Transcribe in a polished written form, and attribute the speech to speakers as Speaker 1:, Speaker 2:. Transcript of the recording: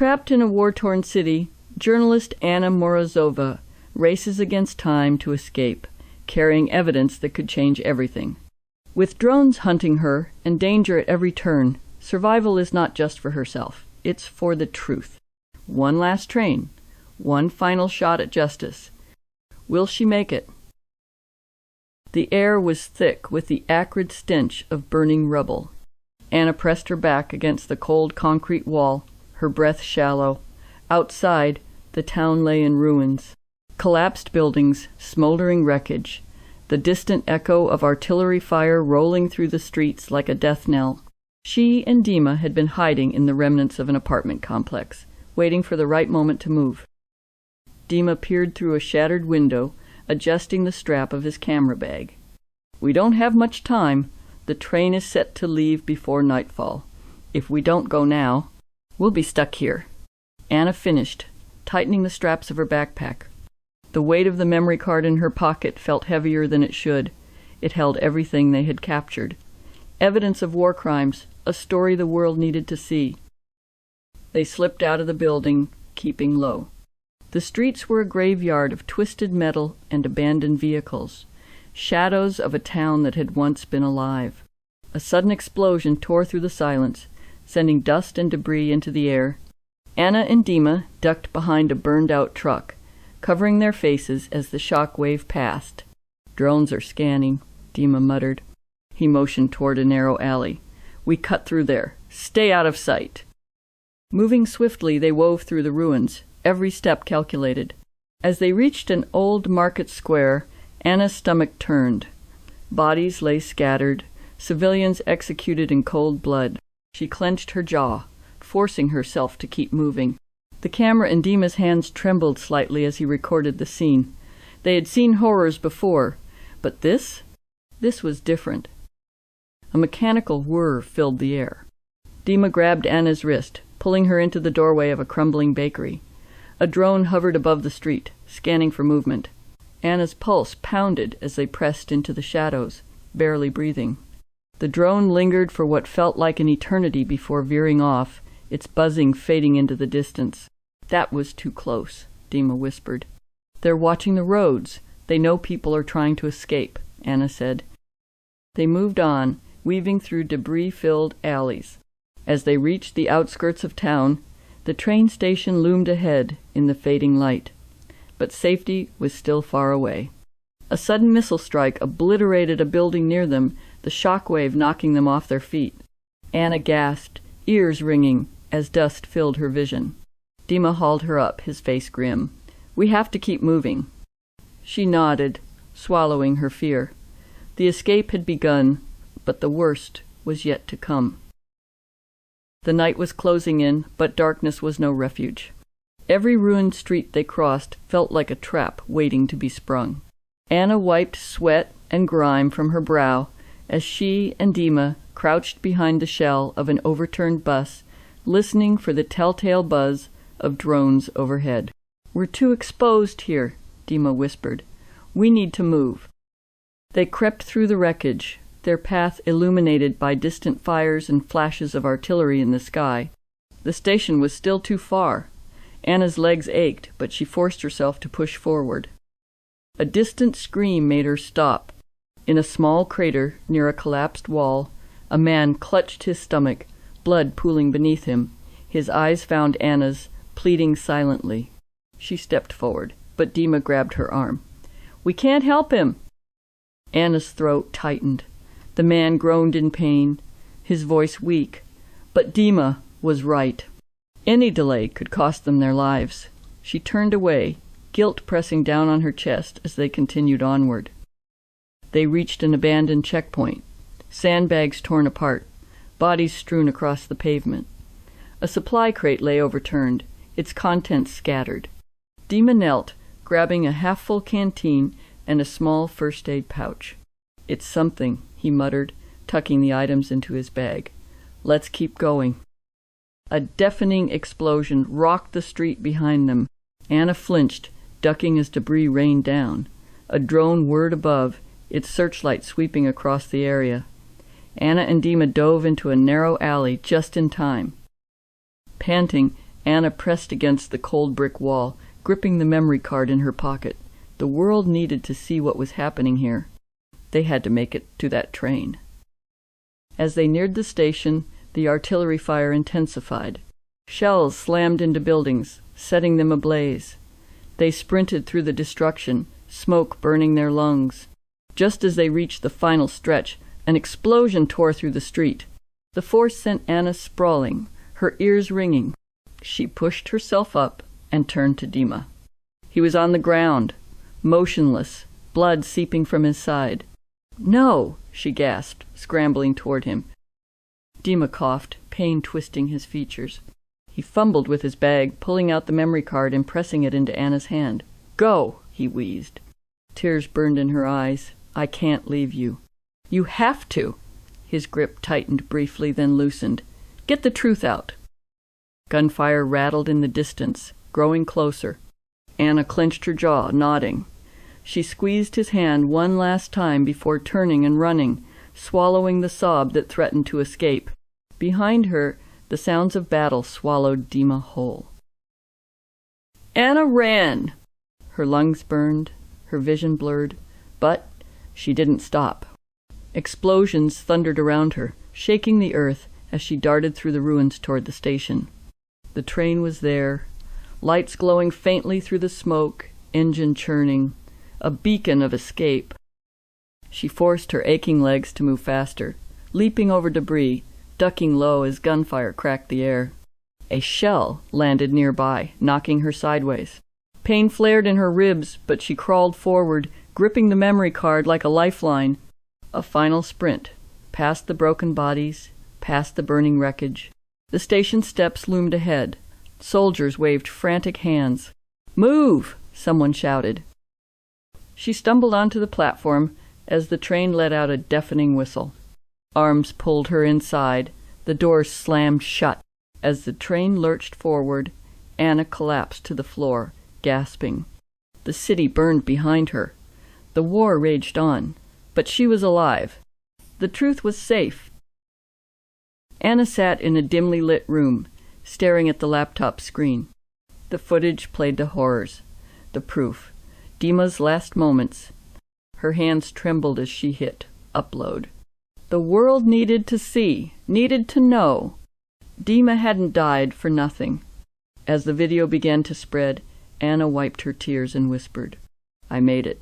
Speaker 1: Trapped in a war-torn city, journalist Anna Morozova races against time to escape, carrying evidence that could change everything. With drones hunting her and danger at every turn, survival is not just for herself. It's for the truth. One last train. One final shot at justice. Will she make it? The air was thick with the acrid stench of burning rubble. Anna pressed her back against the cold concrete wall, her breath shallow. Outside, the town lay in ruins. Collapsed buildings, smoldering wreckage, the distant echo of artillery fire rolling through the streets like a death knell. She and Dima had been hiding in the remnants of an apartment complex, waiting for the right moment to move. Dima peered through a shattered window, adjusting the strap of his camera bag. "We don't have much time. The train is set to leave before nightfall. If we don't go now, we'll be stuck here." Anna finished, tightening the straps of her backpack. The weight of the memory card in her pocket felt heavier than it should. It held everything they had captured. Evidence of war crimes, a story the world needed to see. They slipped out of the building, keeping low. The streets were a graveyard of twisted metal and abandoned vehicles, shadows of a town that had once been alive. A sudden explosion tore through the silence, sending dust and debris into the air. Anna and Dima ducked behind a burned-out truck, covering their faces as the shock wave passed. "Drones are scanning," Dima muttered. He motioned toward a narrow alley. "We cut through there. Stay out of sight." Moving swiftly, they wove through the ruins, every step calculated. As they reached an old market square, Anna's stomach turned. Bodies lay scattered, civilians executed in cold blood. She clenched her jaw, forcing herself to keep moving. The camera in Dima's hands trembled slightly as he recorded the scene. They had seen horrors before, but this was different. A mechanical whir filled the air. Dima grabbed Anna's wrist, pulling her into the doorway of a crumbling bakery. A drone hovered above the street, scanning for movement. Anna's pulse pounded as they pressed into the shadows, barely breathing. The drone lingered for what felt like an eternity before veering off, its buzzing fading into the distance. "That was too close," Dima whispered. "They're watching the roads. They know people are trying to escape," Anna said. They moved on, weaving through debris-filled alleys. As they reached the outskirts of town, the train station loomed ahead in the fading light. But safety was still far away. A sudden missile strike obliterated a building near them, the shock wave knocking them off their feet. Anna gasped, ears ringing, as dust filled her vision. Dima hauled her up, his face grim. "We have to keep moving." She nodded, swallowing her fear. The escape had begun, but the worst was yet to come. The night was closing in, but darkness was no refuge. Every ruined street they crossed felt like a trap waiting to be sprung. Anna wiped sweat and grime from her brow as she and Dima crouched behind the shell of an overturned bus, listening for the telltale buzz of drones overhead. "We're too exposed here," Dima whispered. "We need to move." They crept through the wreckage, their path illuminated by distant fires and flashes of artillery in the sky. The station was still too far. Anna's legs ached, but she forced herself to push forward. A distant scream made her stop. In a small crater near a collapsed wall, a man clutched his stomach, blood pooling beneath him. His eyes found Anna's, pleading silently. She stepped forward, but Dima grabbed her arm. "We can't help him!" Anna's throat tightened. The man groaned in pain, his voice weak. But Dima was right. Any delay could cost them their lives. She turned away, guilt pressing down on her chest as they continued onward. They reached an abandoned checkpoint, sandbags torn apart, bodies strewn across the pavement. A supply crate lay overturned, its contents scattered. Dima knelt, grabbing a half-full canteen and a small first-aid pouch. "It's something," he muttered, tucking the items into his bag. "Let's keep going." A deafening explosion rocked the street behind them. Anna flinched, ducking as debris rained down. A drone whirred above, its searchlight sweeping across the area. Anna and Dima dove into a narrow alley just in time. Panting, Anna pressed against the cold brick wall, gripping the memory card in her pocket. The world needed to see what was happening here. They had to make it to that train. As they neared the station, the artillery fire intensified. Shells slammed into buildings, setting them ablaze. They sprinted through the destruction, smoke burning their lungs. Just as they reached the final stretch, an explosion tore through the street. The force sent Anna sprawling, her ears ringing. She pushed herself up and turned to Dima. He was on the ground, motionless, blood seeping from his side. "No!" she gasped, scrambling toward him. Dima coughed, pain twisting his features. He fumbled with his bag, pulling out the memory card and pressing it into Anna's hand. "Go!" he wheezed. Tears burned in her eyes. "I can't leave you." "You have to!" His grip tightened briefly, then loosened. "Get the truth out." Gunfire rattled in the distance, growing closer. Anna clenched her jaw, nodding. She squeezed his hand one last time before turning and running, swallowing the sob that threatened to escape. Behind her, the sounds of battle swallowed Dima whole. Anna ran. Her lungs burned, her vision blurred, but she didn't stop. Explosions thundered around her, shaking the earth as she darted through the ruins toward the station. The train was there, lights glowing faintly through the smoke, engine churning, a beacon of escape. She forced her aching legs to move faster, leaping over debris, ducking low as gunfire cracked the air. A shell landed nearby, knocking her sideways. Pain flared in her ribs, but she crawled forward, gripping the memory card like a lifeline. A final sprint, past the broken bodies, past the burning wreckage. The station steps loomed ahead. Soldiers waved frantic hands. "Move!" someone shouted. She stumbled onto the platform as the train let out a deafening whistle. Arms pulled her inside. The doors slammed shut. As the train lurched forward, Anna collapsed to the floor, gasping. The city burned behind her. The war raged on, but she was alive. The truth was safe. Anna sat in a dimly lit room, staring at the laptop screen. The footage played the horrors, the proof, Dima's last moments. Her hands trembled as she hit upload. The world needed to see, needed to know. Dima hadn't died for nothing. As the video began to spread, Anna wiped her tears and whispered, "I made it."